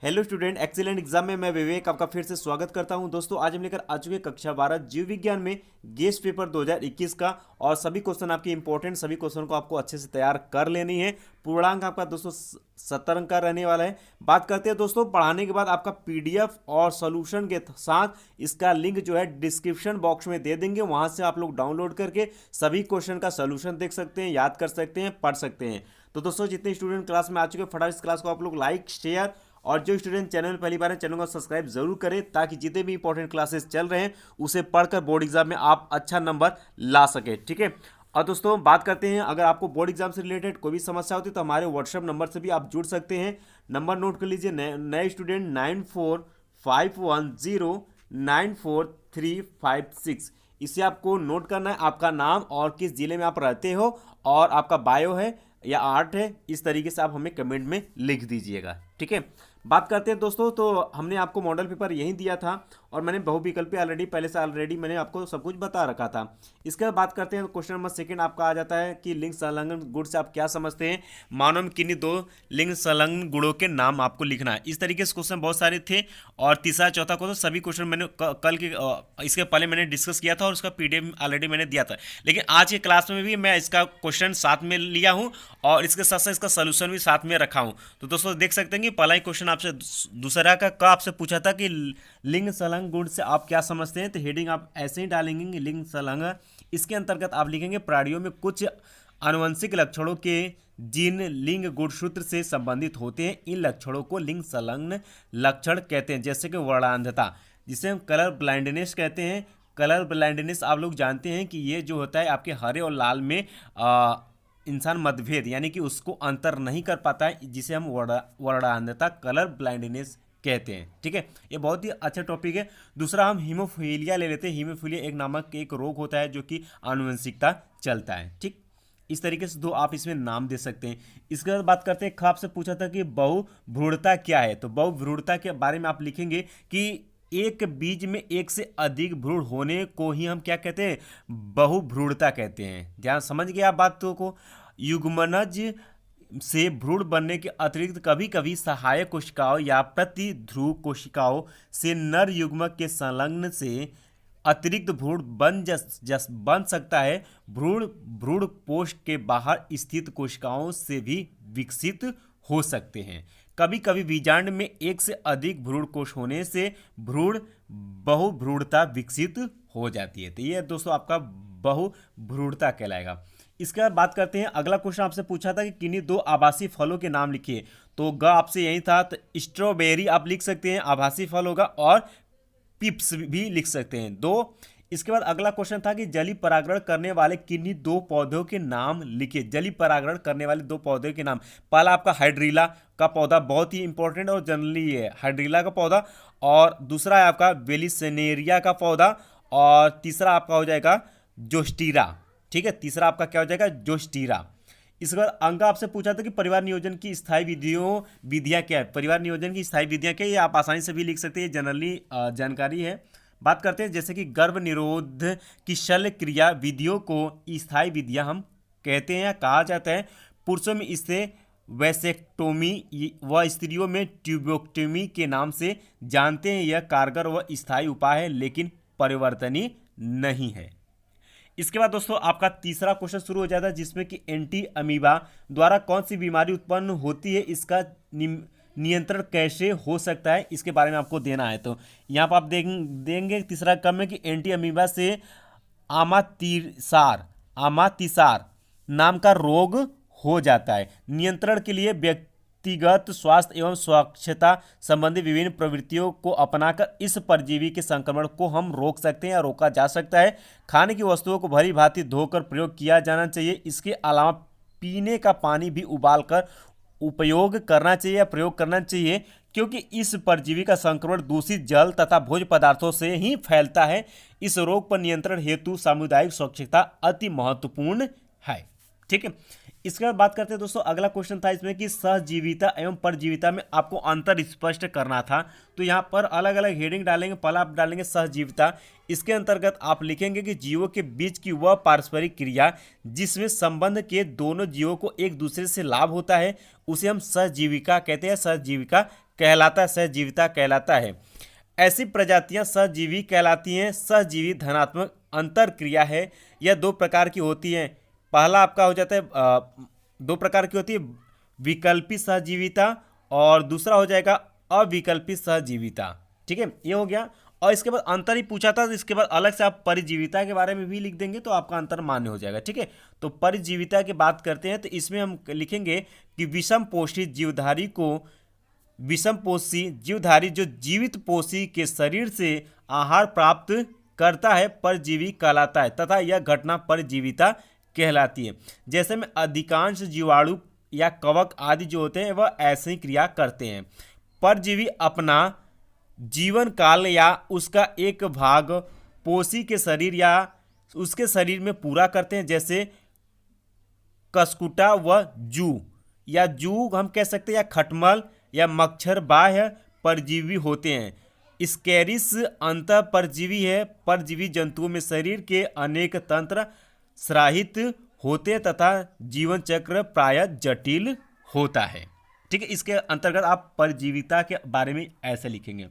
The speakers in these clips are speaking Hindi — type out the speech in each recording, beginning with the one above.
हेलो स्टूडेंट, एक्सीलेंट एग्जाम में मैं विवेक आपका फिर से स्वागत करता हूं। दोस्तों आज हम लेकर आ चुके हैं कक्षा 12 जीव विज्ञान में गेस्ट पेपर 2021 का। और सभी क्वेश्चन आपके इंपॉर्टेंट, सभी क्वेश्चन को आपको अच्छे से तैयार कर लेनी है। पूर्णांक आपका दोस्तों 70 अंक का रहने वाला है। बात करते हैं दोस्तों, पढ़ाने के बाद आपका पीडीएफ और सोल्यूशन के साथ इसका लिंक जो है डिस्क्रिप्शन बॉक्स में दे देंगे। वहां से आप लोग डाउनलोड करके सभी क्वेश्चन का सोल्यूशन देख सकते हैं, याद कर सकते हैं, पढ़ सकते हैं। तो दोस्तों जितने स्टूडेंट क्लास में आ चुके हैं, फटाफट इस क्लास को आप लोग लाइक, शेयर और जो स्टूडेंट चैनल में पहली बार है चैनल को सब्सक्राइब जरूर करें, ताकि जितने भी इंपॉर्टेंट क्लासेस चल रहे हैं उसे पढ़कर बोर्ड एग्जाम में आप अच्छा नंबर ला सके। ठीक है। और दोस्तों बात करते हैं, अगर आपको बोर्ड एग्जाम से रिलेटेड कोई भी समस्या होती है तो हमारे व्हाट्सएप नंबर से भी आप जुड़ सकते हैं। नंबर नोट कर लीजिए, नए स्टूडेंट 9451094356। इसे आपको नोट करना है, आपका नाम और किस जिले में आप रहते हो और आपका बायो है या आर्ट है, इस तरीके से आप हमें कमेंट में लिख दीजिएगा। ठीक है। बात करते हैं दोस्तों, तो हमने आपको मॉडल पेपर यही दिया था और मैंने बहुविकल्पी ऑलरेडी मैंने आपको सब कुछ बता रखा था। इसके बाद बात करते हैं, क्वेश्चन नंबर सेकंड आपका आ जाता है कि लिंग संलग्न गुण से आप क्या समझते हैं। मानव में किन्हीं दो लिंग संलग्न गुणों के नाम आपको लिखना है। इस तरीके से क्वेश्चन बहुत सारे थे और तीसरा चौथा को तो सभी क्वेश्चन मैंने कल के इसके पहले मैंने डिस्कस किया था और उसका पीडीएफ ऑलरेडी मैंने दिया था। लेकिन आज के क्लास में भी मैं इसका क्वेश्चन साथ में लिया हूँ और इसके साथ साथ इसका सोल्यूशन भी साथ में रखा हूँ। तो दोस्तों देख सकते हैं कि पहला ही क्वेश्चन आपसे दूसरा का आपसे पूछा था कि लिंग संलग्न गुण से आप क्या समझते हैं। तो हेडिंग आप ऐसे ही डालेंगे, लिंग संलग्न। इसके अंतर्गत आप लिखेंगे प्राणियों में कुछ आनुवंशिक लक्षणों के जिन लिंग गुणसूत्र से संबंधित होते हैं, इन लक्षणों को लिंग संलग्न लक्षण कहते हैं। जैसे कि वर्णांधता, जिसे हम कलर ब्लाइंडनेस कहते हैं। कलर ब्लाइंडनेस आप लोग जानते हैं कि ये जो होता है आपके हरे और लाल में इंसान मतभेद, यानी कि उसको अंतर नहीं कर पाता है, जिसे हम वर्णांधता, कलर ब्लाइंडनेस कहते हैं। ठीक है, ये बहुत ही अच्छा टॉपिक है। दूसरा हम हीमोफीलिया ले लेते हैं। हीमोफीलिया एक नामक एक रोग होता है जो कि आनुवंशिकता चलता है। ठीक, इस तरीके से दो आप इसमें नाम दे सकते हैं। इसके बाद बात करते हैं, आपसे पूछा था कि बहुभ्रूणता क्या है। तो बहुभ्रूणता के बारे में आप लिखेंगे कि एक बीज में एक से अधिक भ्रूण होने को ही हम क्या कहते हैं, बहुभ्रूणता कहते हैं। ध्यान समझ गए आप बातों को। युग्मनज से भ्रूण बनने के अतिरिक्त कभी कभी सहायक कोशिकाओं या प्रतिध्रुव कोशिकाओं से नर युग्मक के संलग्न से अतिरिक्त भ्रूण बन सकता है। भ्रूण भ्रूण पोष के बाहर स्थित कोशिकाओं से भी विकसित हो सकते हैं। कभी कभी बीजांड में एक से अधिक भ्रूण कोश होने से भ्रूण बहुभ्रूणता विकसित हो जाती है। तो ये दोस्तों आपका बहुभ्रूणता कहलाएगा। इसके बाद बात करते हैं, अगला क्वेश्चन आपसे पूछा था कि किन्हीं दो आभासी फलों के नाम लिखिए। तो ग आपसे यही था, तो स्ट्रॉबेरी आप लिख सकते हैं, आभासी फल होगा, और पिप्स भी लिख सकते हैं दो। इसके बाद अगला क्वेश्चन था कि जली परागण करने वाले किन्हीं दो पौधों के नाम लिखिए। जली परागण करने वाले दो पौधों के नाम, पहला आपका हाइड्रीला का पौधा, बहुत ही इंपॉर्टेंट और जनरली है हाइड्रीला का पौधा, और दूसरा है आपका वेलिसेनेरिया का पौधा, और तीसरा आपका हो जाएगा जोस्टीरा। ठीक है, तीसरा आपका क्या हो जाएगा, जोस्टीरा। इसके बाद अंक आपसे पूछा था कि परिवार नियोजन की स्थायी विधियां क्या है। परिवार नियोजन की स्थायी विधियां क्या है, ये आप आसानी से भी लिख सकते हैं, जनरली जानकारी है। बात करते हैं, जैसे कि गर्भ निरोध की शल्य क्रिया विधियों को स्थायी विधियां हम कहते हैं या कहा जाता है। पुरुषों में इसे वैसेक्टोमी व स्त्रियों में ट्यूबोक्टोमी के नाम से जानते हैं। यह कारगर व स्थायी उपाय है, लेकिन परिवर्तनीय नहीं है। इसके बाद दोस्तों आपका तीसरा क्वेश्चन शुरू हो जाता है, जिसमें कि एंटी अमीबा द्वारा कौन सी बीमारी उत्पन्न होती है, इसका नियंत्रण कैसे हो सकता है, इसके बारे में आपको देना है। तो यहाँ पर आप देंगे तीसरा क्रम में कि एंटी अमीबा से आमातिसार नाम का रोग हो जाता है। नियंत्रण के लिए व्यक्तिगत स्वास्थ्य एवं स्वच्छता संबंधी विभिन्न प्रवृत्तियों को अपनाकर इस परजीवी के संक्रमण को हम रोक सकते हैं या रोका जा सकता है। खाने की वस्तुओं को भली भांति धोकर प्रयोग किया जाना चाहिए। इसके अलावा पीने का पानी भी उबालकर उपयोग करना चाहिए या प्रयोग करना चाहिए, क्योंकि इस परजीवी का संक्रमण दूषित जल तथा भोज्य पदार्थों से ही फैलता है। इस रोग पर नियंत्रण हेतु सामुदायिक स्वच्छता अति महत्वपूर्ण है। ठीक है। इसके बाद बात करते हैं दोस्तों, अगला क्वेश्चन था इसमें कि सहजीविता एवं परजीविता में आपको अंतर स्पष्ट करना था। तो यहाँ पर अलग अलग हेडिंग डालेंगे। पहला आप डालेंगे सहजीविता। इसके अंतर्गत आप लिखेंगे कि जीवों के बीच की वह पारस्परिक क्रिया जिसमें संबंध के दोनों जीवों को एक दूसरे से लाभ होता है उसे हम सहजीविका कहते हैं, सहजीविका कहलाता है, सहजीविता कहलाता है। ऐसी प्रजातियां सहजीवी कहलाती हैं। सहजीवी धनात्मक अंतर क्रिया है। यह दो प्रकार की होती हैं। पहला आपका हो जाता है दो प्रकार की होती है, विकल्पी सहजीविता, और दूसरा हो जाएगा अविकल्पी सहजीविता। ठीक है, ये हो गया। और इसके बाद अंतर ही पूछा था, तो इसके बाद अलग से आप परिजीविता के बारे में भी लिख देंगे तो आपका अंतर मान्य हो जाएगा। ठीक है, तो परिजीविता की बात करते हैं तो इसमें हम लिखेंगे कि विषम पोषी जीवधारी को, विषम पोषी जीवधारी जो जीवित पोषी के शरीर से आहार प्राप्त करता है परजीवी कहलाता है तथा यह घटना परजीविता कहलाती है। जैसे में अधिकांश जीवाणु या कवक आदि जो होते हैं वह ऐसी क्रिया करते हैं। परजीवी अपना जीवन काल या उसका एक भाग पोषी के शरीर या उसके शरीर में पूरा करते हैं। जैसे कसकुटा व जू, या जू हम कह सकते हैं, या खटमल या मच्छर बाह्य परजीवी होते हैं। स्कैरिस अंतः परजीवी है। परजीवी जंतुओं में शरीर के अनेक तंत्र सराहित होते हैं तथा जीवन चक्र प्रायः जटिल होता है। ठीक है, इसके अंतर्गत आप परजीविता के बारे में ऐसे लिखेंगे।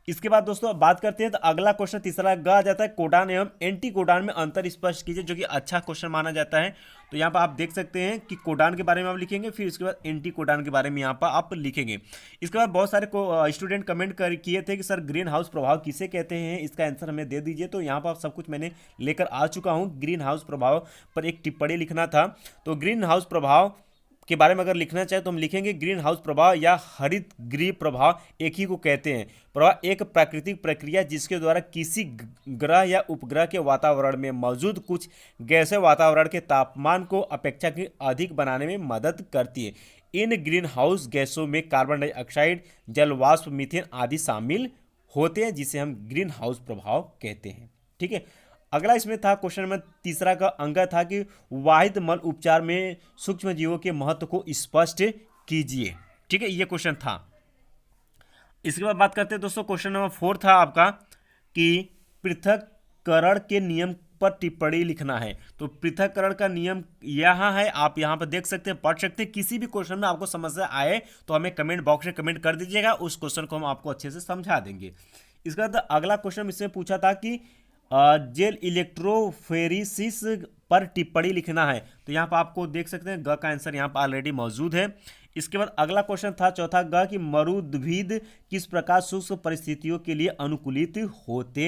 इसके बाद दोस्तों बात करते हैं तो अगला क्वेश्चन तीसरा ग आ जाता है कोडान एवं एंटी कोडान में अंतर स्पष्ट कीजिए, जो कि अच्छा क्वेश्चन माना जाता है। तो यहाँ पर आप देख सकते हैं कि कोडान के बारे में आप लिखेंगे, फिर उसके बाद एंटी कोडान के बारे में यहाँ पर आप लिखेंगे। इसके बाद बहुत सारे स्टूडेंट कमेंट किए थे कि सर ग्रीन हाउस प्रभाव किसे कहते हैं, इसका आंसर हमें दे दीजिए। तो यहाँ पर सब कुछ मैंने लेकर आ चुका हूँ। ग्रीन हाउस प्रभाव पर एक टिप्पणी लिखना था। तो ग्रीन हाउस प्रभाव के बारे में अगर लिखना चाहे तो हम लिखेंगे ग्रीन हाउस प्रभाव या हरित गृह प्रभाव एक ही को कहते हैं। प्रभाव एक प्राकृतिक प्रक्रिया जिसके द्वारा किसी ग्रह या उपग्रह के वातावरण में मौजूद कुछ गैसीय वातावरण के तापमान को अपेक्षाकृत अधिक बनाने में मदद करती है। इन ग्रीन हाउस गैसों में कार्बन डाइऑक्साइड, जलवाष्प, मीथेन आदि शामिल होते हैं, जिसे हम ग्रीन हाउस प्रभाव कहते हैं। ठीक है, अगला इसमें था क्वेश्चन नंबर तीसरा का अंग था कि वाहित मल उपचार में सूक्ष्म जीवों के महत्व को स्पष्ट कीजिए। ठीक है, ये क्वेश्चन था। इसके बाद बात करते हैं दोस्तों, क्वेश्चन नंबर 4 था आपका कि पृथक्करण के नियम पर टिप्पणी लिखना है। तो पृथक्करण का नियम यहाँ है, आप यहाँ पर देख सकते हैं, पढ़ सकते हैं। किसी भी क्वेश्चन में आपको समस्या आए तो हमें कमेंट बॉक्स में कमेंट कर दीजिएगा, उस क्वेश्चन को हम आपको अच्छे से समझा देंगे। इसके बाद अगला क्वेश्चन इसमें पूछा था कि जेल इलेक्ट्रोफेरेसिस पर टिप्पणी लिखना है। तो यहाँ पर आपको देख सकते हैं ग का आंसर यहाँ पर ऑलरेडी मौजूद है। इसके बाद अगला क्वेश्चन था चौथा ग कि मरुद्भिद किस प्रकार शुष्क परिस्थितियों के लिए अनुकूलित होते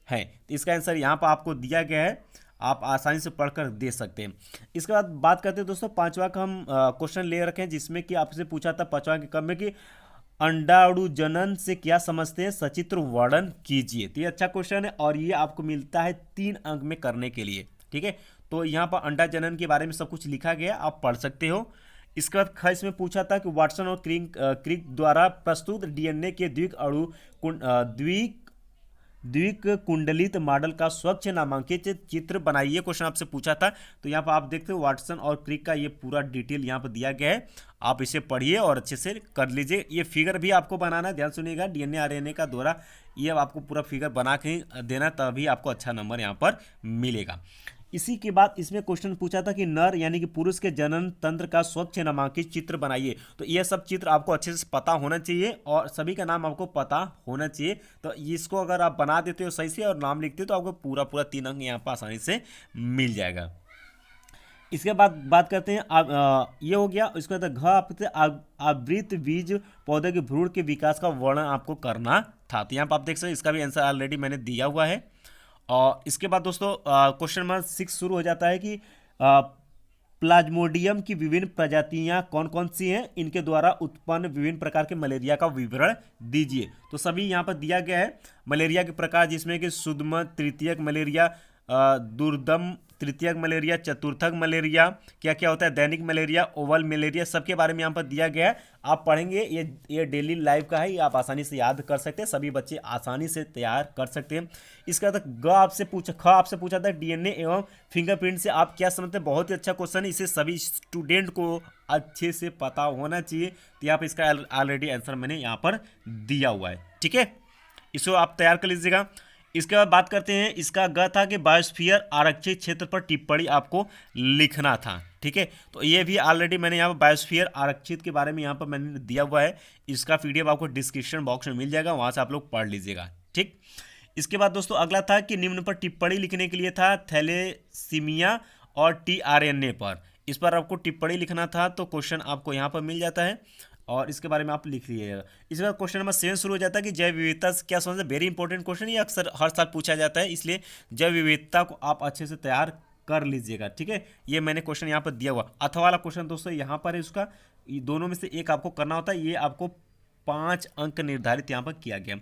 हैं। तो इसका आंसर यहाँ पर आपको दिया गया है, आप आसानी से पढ़कर दे सकते हैं। इसके बाद बात करते हैं दोस्तों पांचवा का हम क्वेश्चन ले रखे हैं, जिसमें कि आपसे पूछा था पांचवा के क्रम में कि अंडाणु जनन से क्या समझते हैं, सचित्र वर्णन कीजिए। तो ये अच्छा क्वेश्चन है और ये आपको मिलता है 3 अंक में करने के लिए। ठीक है, तो यहाँ पर अंडा जनन के बारे में सब कुछ लिखा गया, आप पढ़ सकते हो। इसके बाद ख इसमें पूछा था कि वाटसन और क्रिक द्वारा प्रस्तुत डीएनए के द्विक कुंडलित मॉडल का स्वच्छ नामांकित चित्र बनाइए, क्वेश्चन आपसे पूछा था। तो यहाँ पर आप देखते हो वाटसन और क्रिक का ये पूरा डिटेल यहाँ पर दिया गया है, आप इसे पढ़िए और अच्छे से कर लीजिए। ये फिगर भी आपको बनाना है, ध्यान सुनिएगा, डीएनए आरएनए का द्वारा ये आपको पूरा फिगर बना के देना, तभी आपको अच्छा नंबर यहाँ पर मिलेगा। इसी के बाद इसमें क्वेश्चन पूछा था कि नर यानी कि पुरुष के जनन तंत्र का स्वच्छ नामांकित चित्र बनाइए। तो यह सब चित्र आपको अच्छे से पता होना चाहिए और सभी का नाम आपको पता होना चाहिए। तो इसको अगर आप बना देते हो सही से और नाम लिखते हो तो आपको पूरा 3 अंक यहाँ पर आसानी से मिल जाएगा। इसके बाद बात करते हैं ये हो गया। इसके बाद घ आवृत बीज पौधे के भ्रूण के विकास का वर्णन आपको करना था। तो यहाँ पर आप देख सकते हैं, इसका भी आंसर ऑलरेडी मैंने दिया हुआ है। और इसके बाद दोस्तों क्वेश्चन नंबर 6 शुरू हो जाता है कि प्लाज्मोडियम की विभिन्न प्रजातियां कौन कौन सी हैं, इनके द्वारा उत्पन्न विभिन्न प्रकार के मलेरिया का विवरण दीजिए। तो सभी यहाँ पर दिया गया है मलेरिया के प्रकार, जिसमें कि शुद्ध, तृतीयक मलेरिया, दुर्दम, तृतीयक मलेरिया, चतुर्थक मलेरिया, क्या क्या होता है, दैनिक मलेरिया, ओवल मलेरिया, सबके बारे में यहाँ पर दिया गया है। आप पढ़ेंगे, ये डेली लाइफ का है, ये आप आसानी से याद कर सकते हैं, सभी बच्चे आसानी से तैयार कर सकते हैं। इसके बाद ग आपसे पूछा, ख आपसे पूछा था डीएनए एवं फिंगरप्रिंट से आप क्या समझते हैं। बहुत ही अच्छा क्वेश्चन है, इसे सभी स्टूडेंट को अच्छे से पता होना चाहिए। तो यहाँ पर इसका ऑलरेडी आंसर मैंने यहाँ पर दिया हुआ है, ठीक है, इसको आप तैयार कर लीजिएगा। इसके बाद बात करते हैं, इसका ग था कि बायोस्फीयर आरक्षित क्षेत्र पर टिप्पणी आपको लिखना था, ठीक है। तो ये भी ऑलरेडी मैंने यहाँ पर बायोस्फीयर आरक्षित के बारे में यहाँ पर मैंने दिया हुआ है। इसका पीडीएफ आपको डिस्क्रिप्शन बॉक्स में मिल जाएगा, वहाँ से आप लोग पढ़ लीजिएगा, ठीक। इसके बाद दोस्तों अगला था कि निम्न पर टिप्पणी लिखने के लिए था थैलेसीमिया और टीआरएनए पर, इस पर आपको टिप्पणी लिखना था। तो क्वेश्चन आपको यहाँ पर मिल जाता है और इसके बारे में आप लिख लीजिएगा। इसके बाद क्वेश्चन नंबर 7 शुरू हो जाता है कि जैव विविधता से क्या समझते हैं। वेरी इंपॉर्टेंट क्वेश्चन, ये अक्सर हर साल पूछा जाता है, इसलिए जैव विविधता को आप अच्छे से तैयार कर लीजिएगा, ठीक है। ये मैंने क्वेश्चन यहाँ पर दिया हुआ। अथवा वाला क्वेश्चन दोस्तों यहाँ पर है, उसका दोनों में से एक आपको करना होता है, ये आपको 5 अंक निर्धारित यहाँ पर किया गया।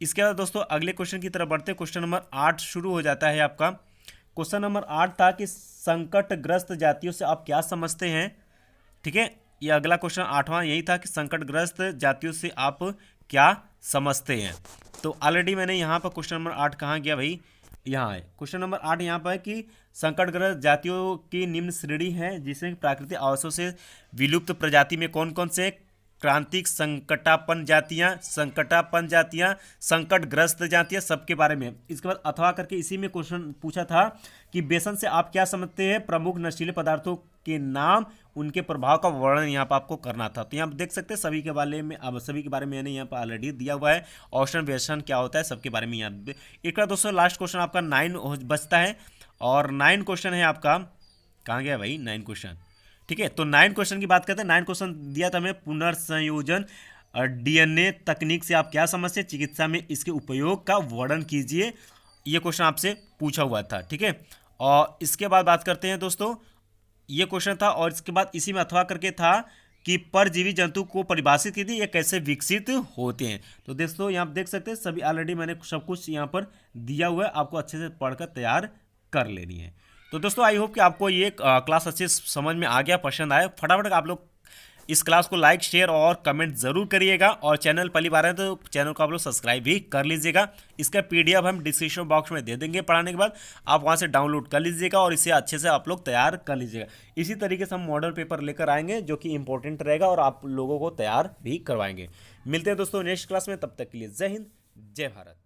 इसके बाद दोस्तों अगले क्वेश्चन की तरफ बढ़ते, क्वेश्चन नंबर 8 शुरू हो जाता है आपका। क्वेश्चन नंबर 8 था कि संकटग्रस्त जातियों से आप क्या समझते हैं, ठीक है। ये अगला क्वेश्चन 8वां यही था कि संकटग्रस्त जातियों से आप क्या समझते हैं। तो ऑलरेडी मैंने यहाँ पर क्वेश्चन नंबर 8 कहाँ गया भाई, यहाँ है क्वेश्चन नंबर 8। यहाँ पर है कि संकटग्रस्त जातियों की निम्न श्रेणी है जिसमें प्राकृतिक आवासों से विलुप्त प्रजाति में कौन कौन से क्रांतिक संकटापन्न जातियाँ, संकटग्रस्त जातियाँ, सबके बारे में। इसके बाद अथवा करके इसी में क्वेश्चन पूछा था कि बेसन से आप क्या समझते हैं, प्रमुख नशीले पदार्थों के नाम, उनके प्रभाव का वर्णन यहाँ पर आपको करना था। तो यहाँ पर देख सकते हैं सभी के बारे में, अब सभी के बारे में मैंने यहाँ पर ऑलरेडी दिया हुआ है। औषण व्यसन क्या होता है, सबके बारे में यहाँ। एक बार दोस्तों लास्ट क्वेश्चन आपका 9 बचता है और 9 क्वेश्चन है आपका, कहाँ गया भाई 9 क्वेश्चन, ठीक है। तो 9 क्वेश्चन की बात करते हैं। 9 क्वेश्चन दिया था हमें, पुनर्संयोजन डीएनए तकनीक से आप क्या समझते हैं, चिकित्सा में इसके उपयोग का वर्णन कीजिए, ये क्वेश्चन आपसे पूछा हुआ था, ठीक है। और इसके बाद बात करते हैं दोस्तों, ये क्वेश्चन था और इसके बाद इसी में अथवा करके था कि परजीवी जंतु को परिभाषित कीजिए, ये कैसे विकसित होते हैं। तो दोस्तों यहाँ देख सकते हैं सभी ऑलरेडी मैंने सब कुछ यहाँ पर दिया हुआ है, आपको अच्छे से पढ़कर तैयार कर लेनी है। तो दोस्तों आई होप कि आपको ये क्लास अच्छे समझ में आ गया, पसंद आया। फटाफट आप लोग इस क्लास को लाइक, शेयर और कमेंट जरूर करिएगा और चैनल पहली बार है तो चैनल को आप लोग सब्सक्राइब भी कर लीजिएगा। इसका पीडीएफ हम डिस्क्रिप्शन बॉक्स में दे देंगे पढ़ाने के बाद, आप वहां से डाउनलोड कर लीजिएगा और इसे अच्छे से आप लोग तैयार कर लीजिएगा। इसी तरीके से हम मॉडल पेपर लेकर आएंगे जो कि इंपॉर्टेंट रहेगा और आप लोगों को तैयार भी करवाएंगे। मिलते हैं दोस्तों नेक्स्ट क्लास में, तब तक के लिए जय हिंद, जय भारत।